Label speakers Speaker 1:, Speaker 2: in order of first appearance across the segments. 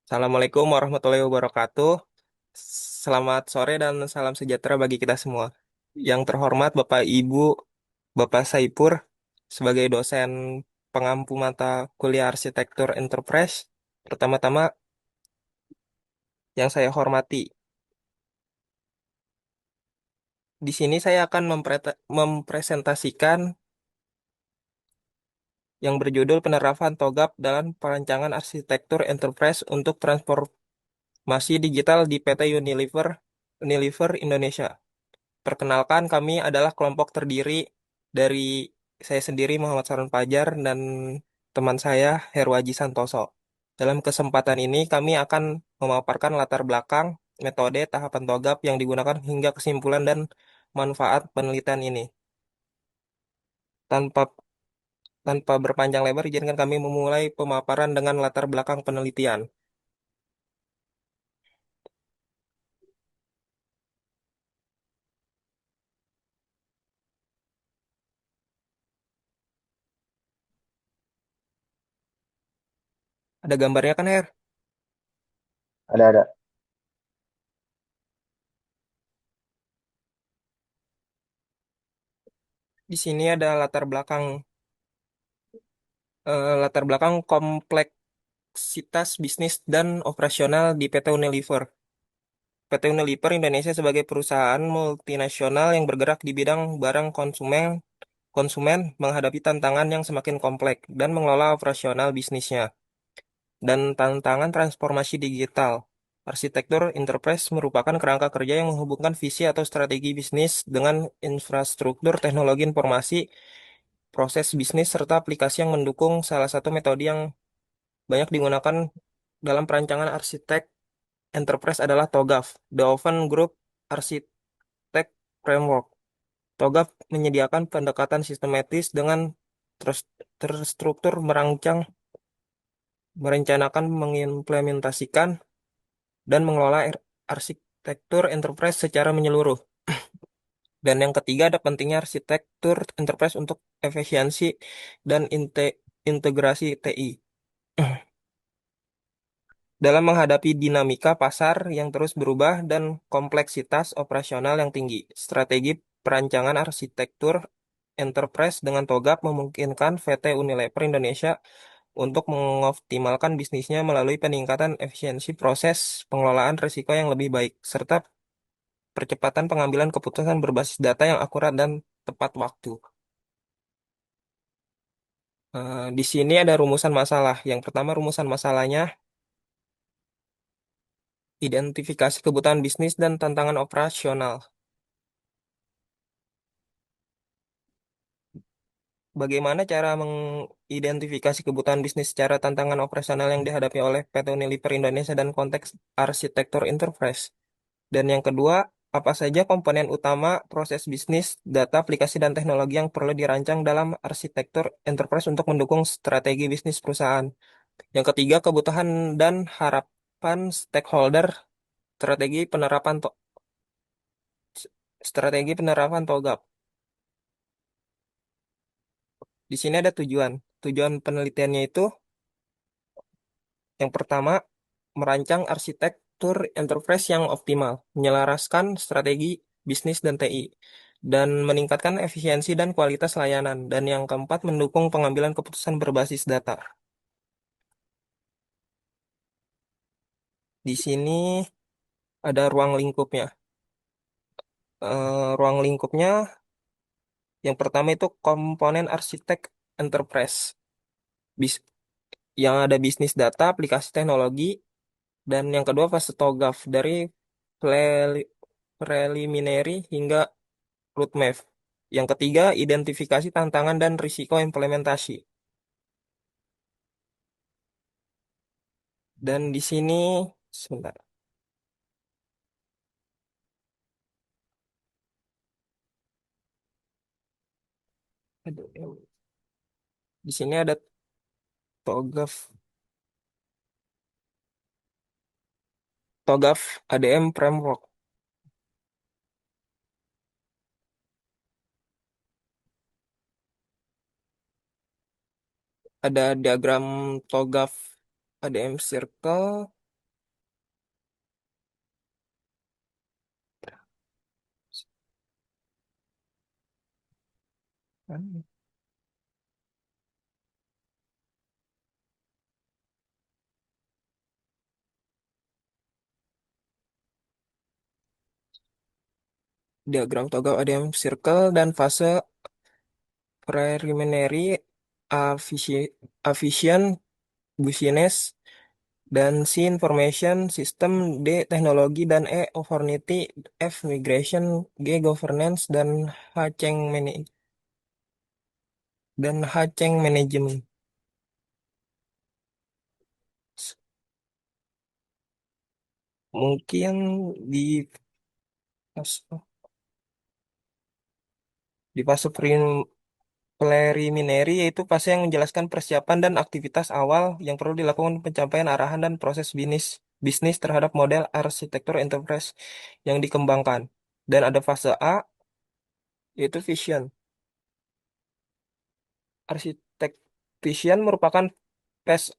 Speaker 1: Assalamualaikum warahmatullahi wabarakatuh. Selamat sore dan salam sejahtera bagi kita semua. Yang terhormat Bapak Ibu, Bapak Saipur, sebagai dosen pengampu mata kuliah Arsitektur Enterprise, pertama-tama yang saya hormati, di sini saya akan mempresentasikan yang berjudul Penerapan TOGAP dalam Perancangan Arsitektur Enterprise untuk Transformasi Digital di PT Unilever Indonesia. Perkenalkan, kami adalah kelompok terdiri dari saya sendiri Muhammad Sarun Fajar dan teman saya Herwaji Santoso. Dalam kesempatan ini kami akan memaparkan latar belakang, metode, tahapan TOGAP yang digunakan hingga kesimpulan dan manfaat penelitian ini. Tanpa tanpa berpanjang lebar, izinkan kami memulai pemaparan dengan latar belakang penelitian. Ada gambarnya kan, Her?
Speaker 2: Ada.
Speaker 1: Di sini ada latar belakang kompleksitas bisnis dan operasional di PT Unilever. PT Unilever Indonesia sebagai perusahaan multinasional yang bergerak di bidang barang konsumen menghadapi tantangan yang semakin kompleks dan mengelola operasional bisnisnya dan tantangan transformasi digital. Arsitektur enterprise merupakan kerangka kerja yang menghubungkan visi atau strategi bisnis dengan infrastruktur teknologi informasi, proses bisnis, serta aplikasi yang mendukung. Salah satu metode yang banyak digunakan dalam perancangan arsitek enterprise adalah TOGAF, The Oven Group Architect Framework. TOGAF menyediakan pendekatan sistematis dengan terstruktur merancang, merencanakan, mengimplementasikan, dan mengelola arsitektur enterprise secara menyeluruh. Dan yang ketiga ada pentingnya arsitektur enterprise untuk efisiensi dan integrasi TI. Dalam menghadapi dinamika pasar yang terus berubah dan kompleksitas operasional yang tinggi, strategi perancangan arsitektur enterprise dengan TOGAP memungkinkan PT Unilever Indonesia untuk mengoptimalkan bisnisnya melalui peningkatan efisiensi proses pengelolaan risiko yang lebih baik, serta percepatan pengambilan keputusan berbasis data yang akurat dan tepat waktu. Di sini ada rumusan masalah. Yang pertama, rumusan masalahnya identifikasi kebutuhan bisnis dan tantangan operasional. Bagaimana cara mengidentifikasi kebutuhan bisnis secara tantangan operasional yang dihadapi oleh PT Unilever Indonesia dan konteks arsitektur enterprise? Dan yang kedua, apa saja komponen utama proses bisnis, data, aplikasi, dan teknologi yang perlu dirancang dalam arsitektur enterprise untuk mendukung strategi bisnis perusahaan? Yang ketiga, kebutuhan dan harapan stakeholder, strategi penerapan strategi penerapan TOGAP. Di sini ada tujuan. Tujuan penelitiannya itu yang pertama, merancang arsitektur enterprise yang optimal, menyelaraskan strategi bisnis dan TI, dan meningkatkan efisiensi dan kualitas layanan. Dan yang keempat, mendukung pengambilan keputusan berbasis data. Di sini ada ruang lingkupnya. Ruang lingkupnya yang pertama itu komponen arsitek enterprise. Bis- yang ada bisnis data, aplikasi teknologi, dan yang kedua fase TOGAF dari preli- preliminary hingga roadmap. Yang ketiga, identifikasi tantangan dan risiko implementasi. Dan di sini, sebentar, aduh, di sini ada TOGAF, TOGAF ADM Framework. Ada diagram TOGAF ADM Circle, Diagram togel ADM circle dan fase preliminary efficient busines dan C information system, D teknologi, dan E opportunity, F migration, G governance, dan H change management. Mungkin di fase, preliminary yaitu fase yang menjelaskan persiapan dan aktivitas awal yang perlu dilakukan pencapaian arahan dan proses bisnis bisnis terhadap model arsitektur enterprise yang dikembangkan. Dan ada fase A yaitu vision. Arsitek vision merupakan phase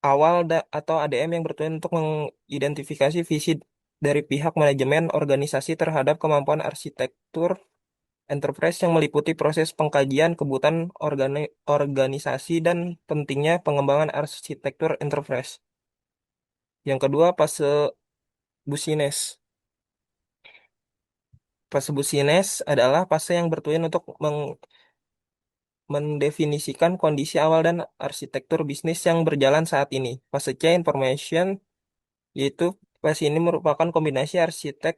Speaker 1: awal atau ADM yang bertujuan untuk mengidentifikasi visi dari pihak manajemen organisasi terhadap kemampuan arsitektur enterprise yang meliputi proses pengkajian kebutuhan organisasi dan pentingnya pengembangan arsitektur enterprise. Yang kedua, fase busines. Fase busines adalah fase yang bertujuan untuk mendefinisikan kondisi awal dan arsitektur bisnis yang berjalan saat ini. Fase C, information, yaitu fase ini merupakan kombinasi arsitek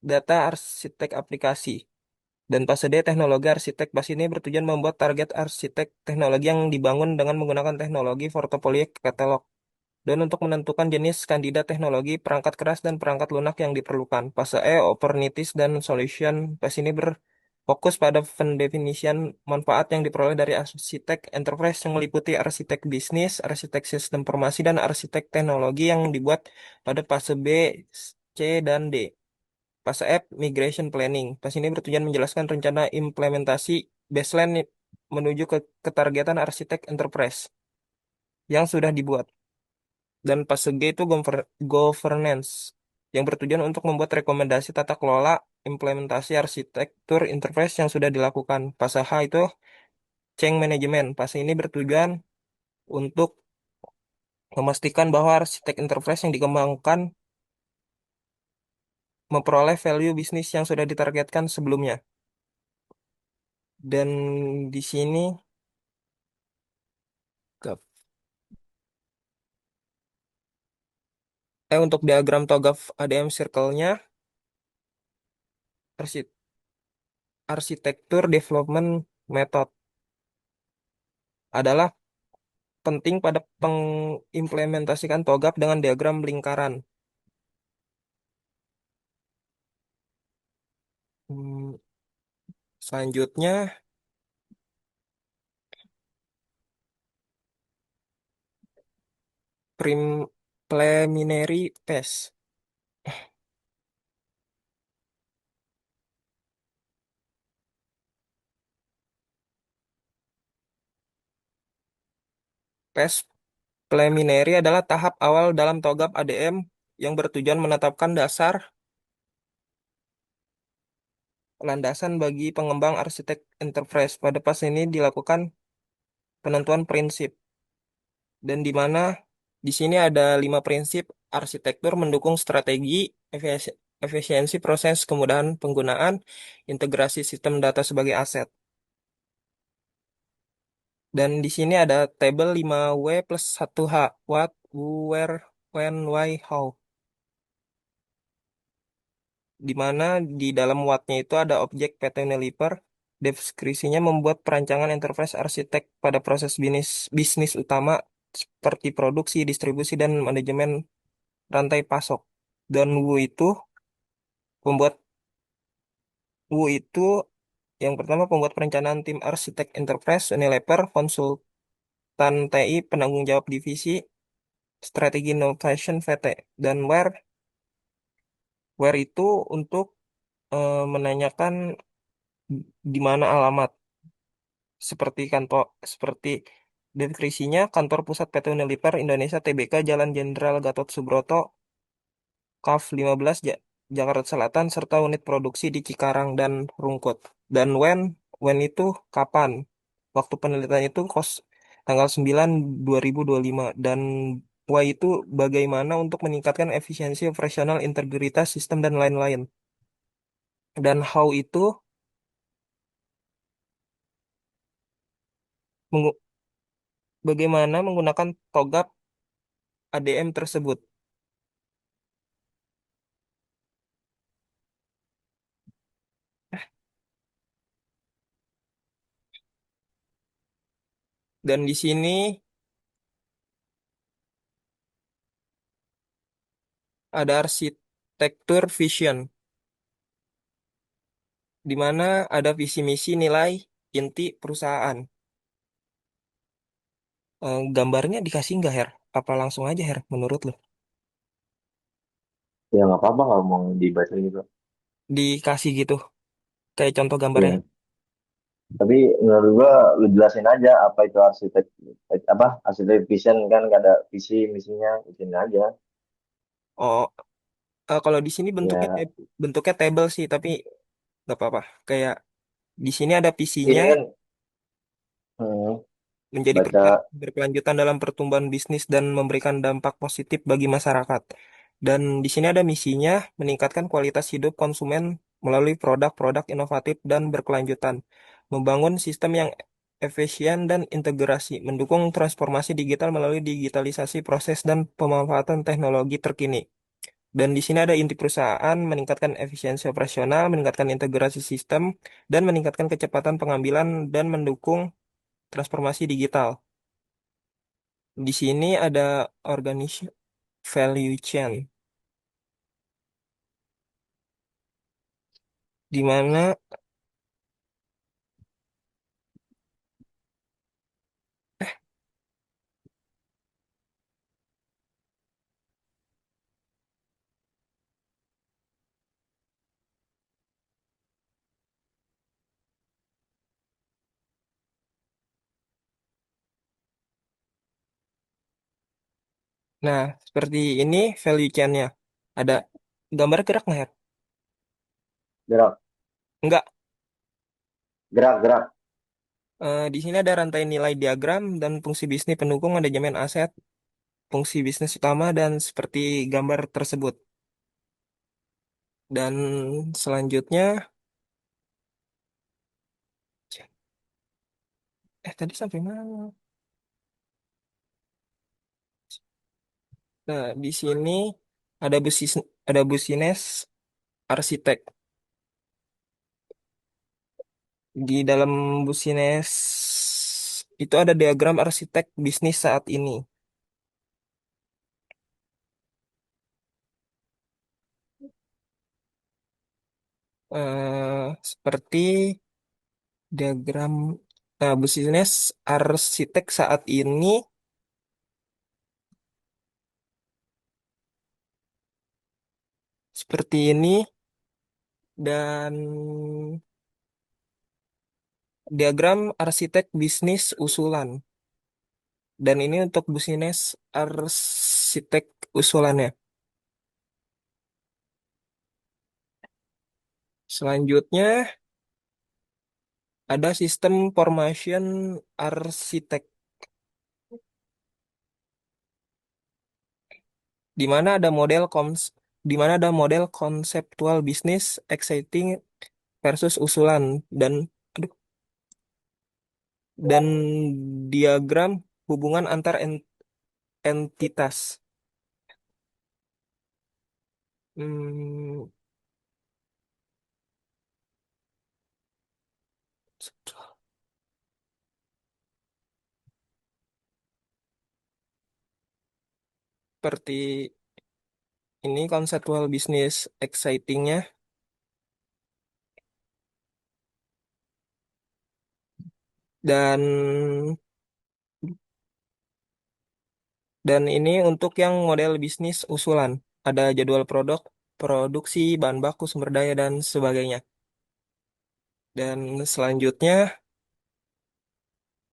Speaker 1: data arsitek aplikasi. Dan fase D, teknologi arsitek. Fase ini bertujuan membuat target arsitek teknologi yang dibangun dengan menggunakan teknologi portofolio katalog. Dan untuk menentukan jenis kandidat teknologi, perangkat keras, dan perangkat lunak yang diperlukan. Fase E, opportunities dan solution. Fase ini berfokus pada pendefinisian manfaat yang diperoleh dari arsitek enterprise yang meliputi arsitek bisnis, arsitek sistem informasi, dan arsitek teknologi yang dibuat pada fase B, C, dan D. Fase F, migration planning. Fase ini bertujuan menjelaskan rencana implementasi baseline menuju ke ketargetan arsitek enterprise yang sudah dibuat. Dan fase G itu governance, yang bertujuan untuk membuat rekomendasi tata kelola implementasi arsitektur enterprise yang sudah dilakukan. Fase H itu change management. Fase ini bertujuan untuk memastikan bahwa arsitek enterprise yang dikembangkan memperoleh value bisnis yang sudah ditargetkan sebelumnya. Dan di sini ke- untuk diagram TOGAF ADM circle-nya, arsi- arsitektur development method adalah penting pada pengimplementasikan TOGAF dengan diagram lingkaran. Hmm, Selanjutnya, preliminary phase. Phase preliminary adalah tahap awal dalam TOGAF ADM yang bertujuan menetapkan landasan bagi pengembang arsitek enterprise. Pada fase ini dilakukan penentuan prinsip, dan di mana di sini ada 5 prinsip arsitektur mendukung strategi, efisiensi proses, kemudahan penggunaan, integrasi sistem data sebagai aset. Dan di sini ada tabel 5W plus 1H. What, who, where, when, why, how. Di mana di dalam what-nya itu ada objek PT Unilever. Deskripsinya membuat perancangan enterprise arsitek pada proses bisnis utama seperti produksi, distribusi, dan manajemen rantai pasok. Dan pembuat Wu itu yang pertama pembuat perencanaan tim arsitek enterprise Unilever, konsultan TI, penanggung jawab divisi, strategi innovation VT. Dan where itu untuk menanyakan di mana alamat, seperti deskripsinya kantor pusat PT Unilever Indonesia Tbk Jalan Jenderal Gatot Subroto Kaf 15 Jakarta Selatan serta unit produksi di Cikarang dan Rungkut. Dan when When itu kapan? Waktu penelitian itu tanggal 9 2025 dan why itu bagaimana untuk meningkatkan efisiensi operasional, integritas sistem dan lain-lain. Dan how itu mengu- bagaimana menggunakan TOGAP ADM tersebut. Dan di sini ada arsitektur vision, di mana ada visi misi nilai inti perusahaan. Gambarnya dikasih nggak, Her? Apa langsung aja, Her, menurut lo?
Speaker 2: Ya nggak apa-apa kalau mau dibaca gitu.
Speaker 1: Dikasih gitu, kayak contoh gambarnya.
Speaker 2: Iya. Tapi menurut gua lu jelasin aja apa itu arsitek vision kan nggak ada visi misinya izin aja.
Speaker 1: Oh, kalau di sini bentuknya
Speaker 2: Ya
Speaker 1: bentuknya table sih, tapi nggak apa-apa. Kayak di sini ada visinya
Speaker 2: ini kan
Speaker 1: menjadi perusahaan
Speaker 2: baca
Speaker 1: berkelanjutan dalam pertumbuhan bisnis dan memberikan dampak positif bagi masyarakat. Dan di sini ada misinya meningkatkan kualitas hidup konsumen melalui produk-produk inovatif dan berkelanjutan, membangun sistem yang efisien dan integrasi, mendukung transformasi digital melalui digitalisasi proses dan pemanfaatan teknologi terkini. Dan di sini ada inti perusahaan, meningkatkan efisiensi operasional, meningkatkan integrasi sistem, dan meningkatkan kecepatan pengambilan dan mendukung transformasi digital. Di sini ada organic value chain, di mana, nah, seperti ini value chain-nya. Ada gambar gerak nggak ya?
Speaker 2: gerak
Speaker 1: Enggak.
Speaker 2: gerak gerak.
Speaker 1: Di sini ada rantai nilai diagram dan fungsi bisnis pendukung, manajemen aset, fungsi bisnis utama, dan seperti gambar tersebut. Dan selanjutnya, tadi sampai mana? Nah, di sini ada busines arsitek. Di dalam busines itu ada diagram arsitek bisnis saat ini. Seperti diagram busines arsitek saat ini seperti ini dan diagram arsitek bisnis usulan. Dan ini untuk busines arsitek usulannya. Selanjutnya ada sistem formation arsitek, di mana ada di mana ada model konseptual bisnis exciting versus usulan dan aduh, dan diagram hubungan antar entitas. Hmm, seperti ini konseptual bisnis excitingnya dan ini untuk yang model bisnis usulan ada jadwal produksi, bahan baku, sumber daya dan sebagainya. Dan selanjutnya